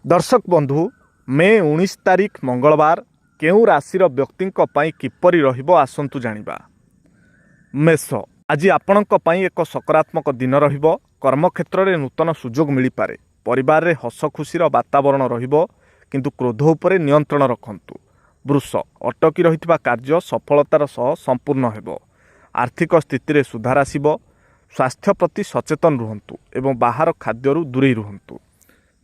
दर्शक बंधु मे 19 तारिख मंगलवार केउ राशि व्यक्ति किपरि रहिबो आसंतु जानिबा। मेष आज आपणक पई एक सकारात्मक दिन रहिबो। कर्मक्षेत्र में नूतन सुजोग मिल पारे। परिवार रे हस खुशीर वातावरण रहिबो किंतु क्रोध उपरे नियंत्रण रखंतु। वृष अटकी रहितबा कार्य सफलतार सह संपूर्ण हेबो। आर्थिक स्थिति रे सुधार आसिबो। स्वास्थ्य प्रति सचेतन रुहंतु एवं बाहर खाद्यरु दूरे रुहंतु।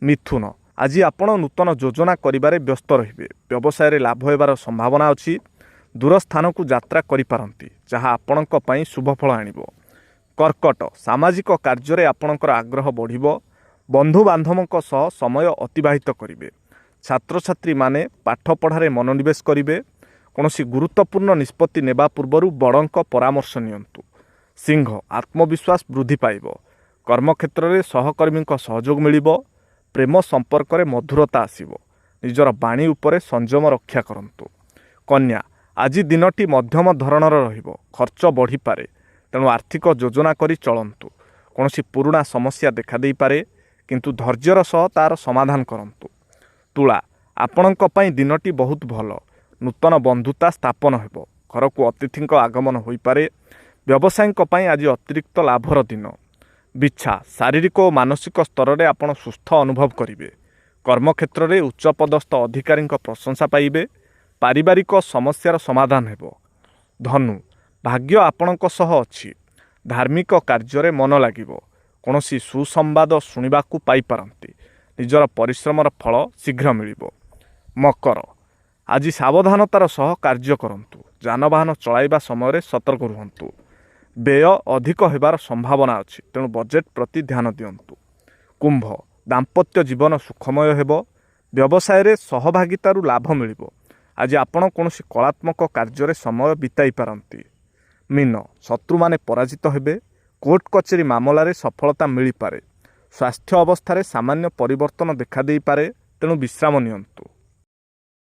मिथुन आज आपण नूतन योजना करिबारे व्यस्त रहिबे। व्यवसाय रे लाभ हेबार संभावना अछि। दूर स्थान को यात्रा करिपारंती जहाँ आपणक पई शुभ फल आनिबो। कर्कट सामाजिक कार्य रे आपणकर आग्रह बढ़िबो। बंधु बांधवक सह समय अतिबाहित करिवे। छात्र छात्री माने पाठ पढ़ारे मनोनिवेश करिवे। कोनोसी गुरुत्वपूर्ण निष्पत्ति नेबा पूर्वरु बड़ंक परामर्श नियंतु। सिंह आत्मविश्वास वृद्धि पाइबो। कर्मक्षेत्र में सहकर्मी सहयोग मिलिबो। प्रेम संपर्क में मधुरता आसिबो। निजर बाणी उपरे संयम रक्षा करंतु। कन्या आज दिनटी मध्यम धरणर रहिबो। खर्च बढ़ी पारे तेणु आर्थिक योजना करी चलंतु। कोनोसी पुराना समस्या देखा देई पारे किंतु धैर्यर सह तार समाधान करंतु। तुला आपणक पई दिनटी बहुत भल। नूतन बंधुता स्थापन हेबो। घर को अतिथिक आगमन होई पारे। व्यवसायीक पई आज अतिरिक्त लाभर दिन। बिच्छा शारीरिक और मानसिक स्तर में आपण सुस्थ अनुभव करेंगे। कर्मक्षेत्र में उच्चपदस्थ अधिकारी प्रशंसा पाइबे। पारिवारिक समस्यार समाधान हेबो। धनु भाग्य आपणक सह अछि। धार्मिक कार्य मन लागिबो। कोनोसी सुसंवाद शुणिबाकू पाई पारंती। निजर परिश्रमर फल शीघ्र मिलिबो। मकर आज सावधानतार सह कार्य करंतु। जानवाहन चलाइबा समय सतर्क रुहंतु। व्यय अधिक होबार संभावना अछि तेणु बजेट प्रति ध्यान दियंतु। कुंभ दाम्पत्य जीवन सुखमय हेबो। व्यवसाय रे सहभागितारु लाभ मिलिबो। आज आपण कोनोसी कलात्मक कार्य रे समय बिताई पारंती। मीन शत्रु माने पराजित हेबे। कोर्ट कचेरी मामला रे सफलता मिली पारे। स्वास्थ्य अवस्था रे सामान्य परिवर्तन देखा देई पारे तेणु विश्राम नियंतु।